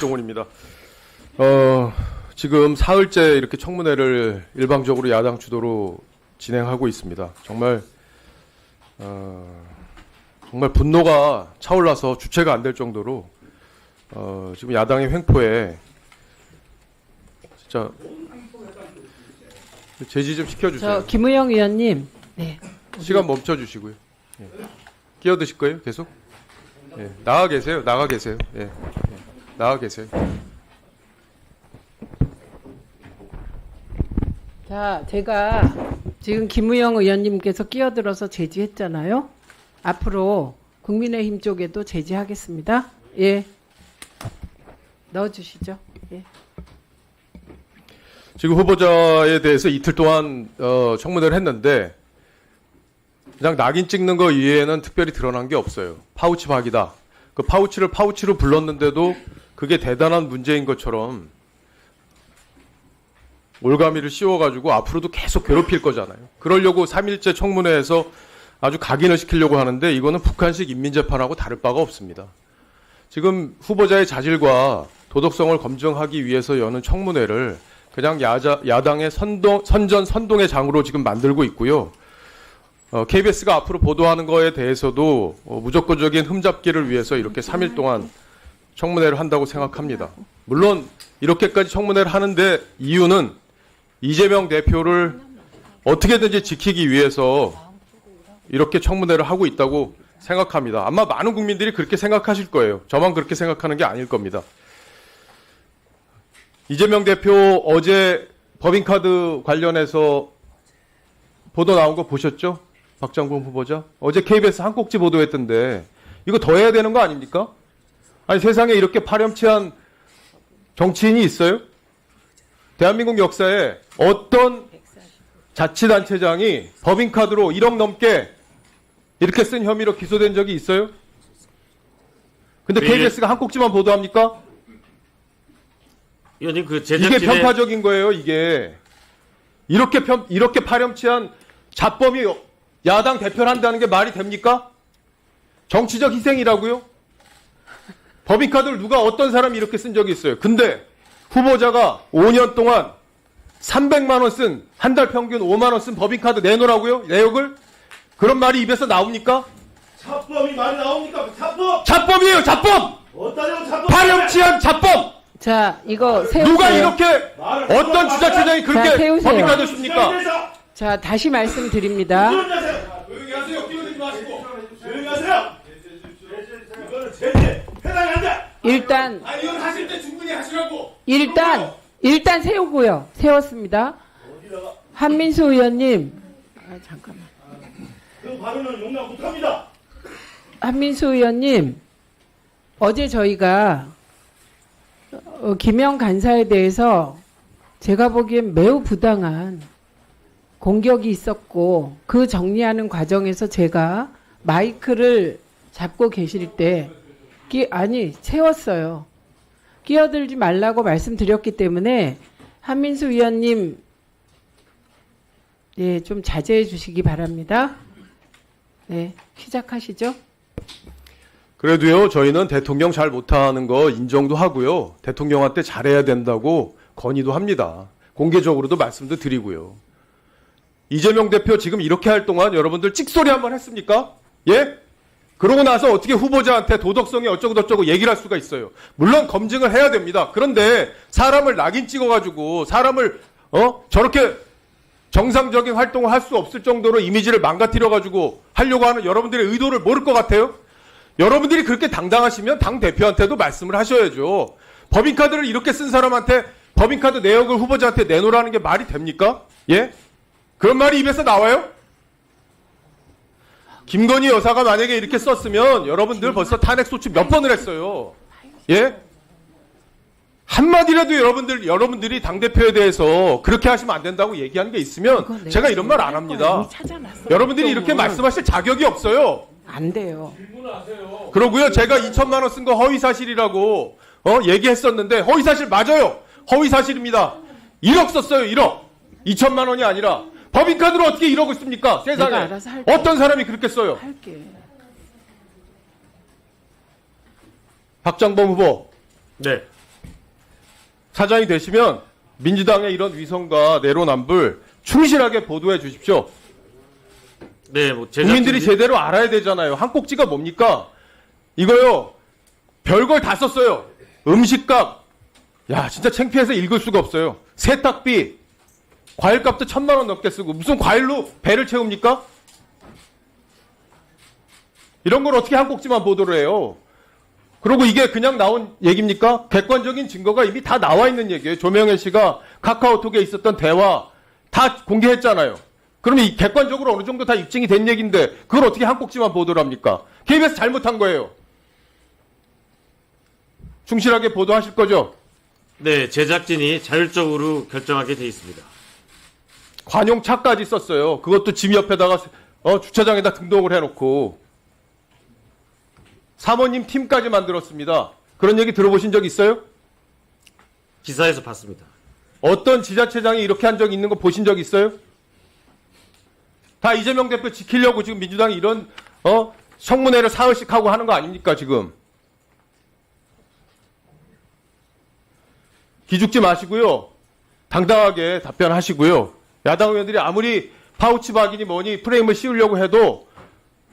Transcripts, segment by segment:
정원입니다. 지금 사흘째 이렇게 청문회를 일방적으로 야당 주도로 진행하고 있습니다. 정말 분노가 차올라서 주체가 안 될 정도로 지금 야당의 횡포에 진짜 제지 좀 시켜주세요. 김우영 의원님, 네. 시간 멈춰주시고요. 예. 끼어드실 거예요? 계속? 예. 나가 계세요. 나가 계세요. 예. 예. 나가 계세요. 자, 제가 지금 김우영 의원님께서 끼어들어서 제지했잖아요. 앞으로 국민의힘 쪽에도 제지하겠습니다. 예. 넣어주시죠. 예. 지금 후보자에 대해서 이틀 동안 청문회를 했는데 그냥 낙인 찍는 거 이외에는 특별히 드러난 게 없어요. 파우치 박이다. 그 파우치를 파우치로 불렀는데도 그게 대단한 문제인 것처럼 올가미를 씌워가지고 앞으로도 계속 괴롭힐 거잖아요. 그러려고 3일째 청문회에서 아주 각인을 시키려고 하는데 이거는 북한식 인민재판하고 다를 바가 없습니다. 지금 후보자의 자질과 도덕성을 검증하기 위해서 여는 청문회를 그냥 야당의 선동의 장으로 지금 만들고 있고요. KBS가 앞으로 보도하는 거에 대해서도 무조건적인 흠잡기를 위해서 이렇게 3일 동안 청문회를 한다고 생각합니다. 물론 이렇게까지 청문회를 하는데 이유는 이재명 대표를 어떻게든지 지키기 위해서 이렇게 청문회를 하고 있다고 생각합니다. 아마 많은 국민들이 그렇게 생각하실 거예요. 저만 그렇게 생각하는 게 아닐 겁니다. 이재명 대표 어제 법인카드 관련해서 보도 나온 거 보셨죠? 박장범 후보자. 어제 KBS 한 꼭지 보도했던데 이거 더 해야 되는 거 아닙니까? 아니 세상에 이렇게 파렴치한 정치인이 있어요? 대한민국 역사에 어떤 자치단체장이 법인카드로 1억 넘게 이렇게 쓴 혐의로 기소된 적이 있어요? 근데 KBS가 한 꼭지만 보도합니까? 의원님 그 이게 편파적인 거예요, 이게. 이렇게 파렴치한 자범이 야당 대표를 한다는 게 말이 됩니까? 정치적 희생이라고요? 법인카드를 누가 어떤 사람이 이렇게 쓴 적이 있어요. 근데 후보자가 5년 동안 300만 원 쓴, 한 달 평균 5만 원 쓴 법인카드 내놓으라고요? 내역을? 그런 말이 입에서 나옵니까? 자법이 많이 나옵니까? 자법! 자범이에요, 자범! 어떠냐고 자법! 파렴치한 자범! 자, 이거 세우세요. 누가 이렇게 어떤 주자체장이 그렇게 세우세요. 법인카드 씁니까? 자, 다시 말씀드립니다. 조용히 하세요. 끼어들지 마시고. 조용히 하세요. 이거는 제재 해당이 안 돼. 일단 이건 하실 때 충분히 하시라고. 일단 세우고요. 세웠습니다. 한민수 의원님. 잠깐만. 그 발언은 용납 못합니다. 한민수 의원님. 어제 저희가 김영 간사에 대해서 제가 보기엔 매우 부당한 공격이 있었고 그 정리하는 과정에서 제가 마이크를 잡고 계실 때 세웠어요. 끼어들지 말라고 말씀드렸기 때문에 한민수 의원님 네, 좀 자제해 주시기 바랍니다. 네, 시작하시죠. 그래도요, 저희는 대통령 잘 못하는 거 인정도 하고요. 대통령한테 잘해야 된다고 건의도 합니다. 공개적으로도 말씀도 드리고요. 이재명 대표 지금 이렇게 할 동안 여러분들 찍소리 한번 했습니까? 예? 그러고 나서 어떻게 후보자한테 도덕성이 어쩌고저쩌고 얘기를 할 수가 있어요. 물론 검증을 해야 됩니다. 그런데 사람을 낙인 찍어가지고 사람을 저렇게 정상적인 활동을 할 수 없을 정도로 이미지를 망가뜨려가지고 하려고 하는 여러분들의 의도를 모를 것 같아요? 여러분들이 그렇게 당당하시면 당대표한테도 말씀을 하셔야죠. 법인카드를 이렇게 쓴 사람한테 법인카드 내역을 후보자한테 내놓으라는 게 말이 됩니까? 예? 그런 말이 입에서 나와요? 김건희 여사가 만약에 이렇게 썼으면 여러분들 벌써 탄핵소추 몇 번을 했어요. 예? 한마디라도 여러분들이 당대표에 대해서 그렇게 하시면 안 된다고 얘기하는 게 있으면 제가 이런 말 안 합니다. 여러분들이 이렇게 말씀하실 자격이 없어요. 안 돼요. 그러고요, 제가 2천만 원 쓴 거 허위사실이라고 얘기했었는데 허위사실 맞아요. 허위사실입니다. 1억 썼어요, 1억. 2천만 원이 아니라. 법인카드로 어떻게 1억을 씁니까? 세상에. 내가 알아서 할게. 어떤 사람이 그렇게 써요? 할게. 박장범 후보. 네. 사장이 되시면 민주당의 이런 위선과 내로남불 충실하게 보도해 주십시오. 네, 뭐 국민들이 제대로 알아야 되잖아요. 한 꼭지가 뭡니까? 이거요. 별걸 다 썼어요. 음식값. 야, 진짜 창피해서 읽을 수가 없어요. 세탁비. 과일값도 1,000만 원 넘게 쓰고 무슨 과일로 배를 채웁니까? 이런 걸 어떻게 한 꼭지만 보도를 해요? 그리고 이게 그냥 나온 얘기입니까? 객관적인 증거가 이미 다 나와 있는 얘기예요. 조명현 씨가 카카오톡에 있었던 대화 다 공개했잖아요. 그러면 이 객관적으로 어느 정도 다 입증이 된 얘기인데 그걸 어떻게 한 꼭지만 보도를 합니까? KBS 잘못한 거예요. 충실하게 보도하실 거죠? 네, 제작진이 자율적으로 결정하게 돼 있습니다. 관용차까지 썼어요. 그것도 짐 옆에다가 주차장에다 등록을 해놓고 사모님 팀까지 만들었습니다. 그런 얘기 들어보신 적 있어요? 기사에서 봤습니다. 어떤 지자체장이 이렇게 한 적 있는 거 보신 적 있어요? 다 이재명 대표 지키려고 지금 민주당이 이런 청문회를 사흘씩 하고 하는 거 아닙니까 지금? 기죽지 마시고요. 당당하게 답변하시고요. 야당 의원들이 아무리 파우치 박이니 뭐니 프레임을 씌우려고 해도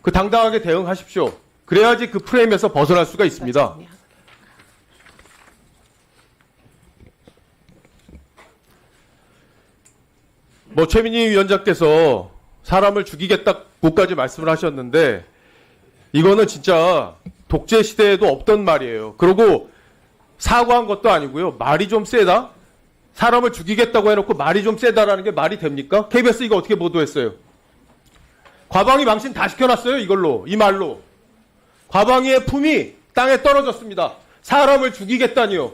그 당당하게 대응하십시오. 그래야지 그 프레임에서 벗어날 수가 있습니다. 뭐 최민희 위원장께서 사람을 죽이겠다고까지 말씀을 하셨는데 이거는 진짜 독재 시대에도 없던 말이에요. 그리고 사과한 것도 아니고요. 말이 좀 세다? 사람을 죽이겠다고 해놓고 말이 좀 세다라는 게 말이 됩니까? KBS 이거 어떻게 보도했어요? 과방위 망신 다 시켜놨어요. 이걸로. 이 말로. 과방위의 품이 땅에 떨어졌습니다. 사람을 죽이겠다니요.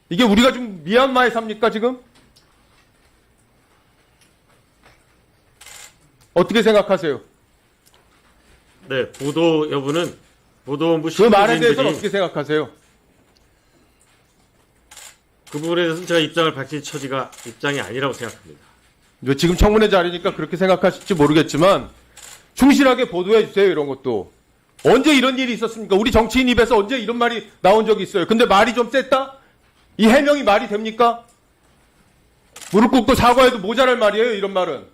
이게 우리가 좀 미얀마에 삽니까 지금? 어떻게 생각하세요? 네, 보도 여부는 보도본부 그 말에 대해서는 실무진들이 어떻게 생각하세요? 그 부분에 대해서는 제가 입장을 밝힐 처지가 입장이 아니라고 생각합니다. 지금 청문회 자리니까 그렇게 생각하실지 모르겠지만 충실하게 보도해 주세요. 이런 것도. 언제 이런 일이 있었습니까? 우리 정치인 입에서 언제 이런 말이 나온 적이 있어요. 근데 말이 좀 셌다? 이 해명이 말이 됩니까? 무릎 꿇고 사과해도 모자랄 말이에요. 이런 말은.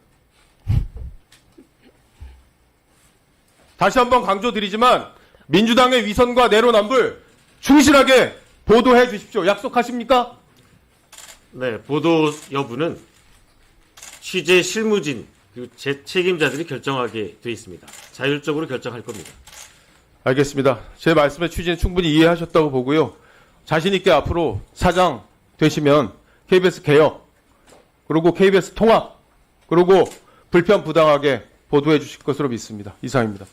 다시 한번 강조드리지만 민주당의 위선과 내로남불 충실하게 보도해 주십시오. 약속하십니까? 네, 보도 여부는 취재 실무진 그리고 제 책임자들이 결정하게 돼 있습니다. 자율적으로 결정할 겁니다. 알겠습니다. 제 말씀의 취지는 충분히 이해하셨다고 보고요. 자신 있게 앞으로 사장 되시면 KBS 개혁, 그리고 KBS 통합, 그리고 불편부당하게 보도해 주실 것으로 믿습니다. 이상입니다.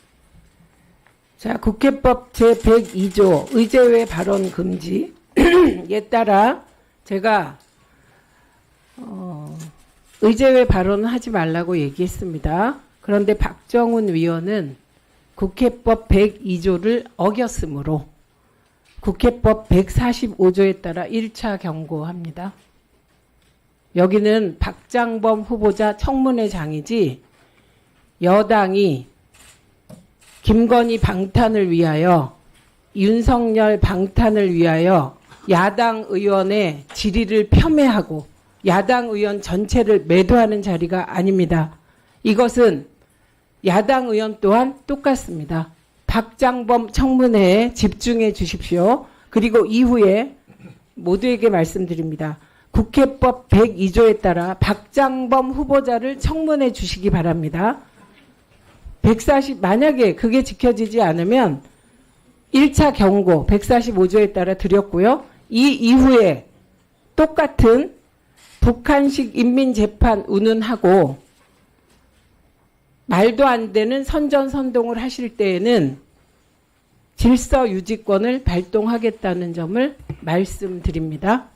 자, 국회법 제102조 의제외 발언 금지에 따라 제가 의제외 발언은 하지 말라고 얘기했습니다. 그런데 박정훈 위원은 국회법 102조를 어겼으므로 국회법 145조에 따라 1차 경고합니다. 여기는 박장범 후보자 청문회장이지 여당이 김건희 방탄을 위하여 윤석열 방탄을 위하여 야당 의원의 질의를 폄훼하고 야당 의원 전체를 매도하는 자리가 아닙니다. 이것은 야당 의원 또한 똑같습니다. 박장범 청문회에 집중해 주십시오. 그리고 이후에 모두에게 말씀드립니다. 국회법 102조에 따라 박장범 후보자를 청문해 주시기 바랍니다. 만약에 그게 지켜지지 않으면 1차 경고 145조에 따라 드렸고요. 이 이후에 똑같은 북한식 인민재판 운운하고 말도 안 되는 선전선동을 하실 때에는 질서 유지권을 발동하겠다는 점을 말씀드립니다.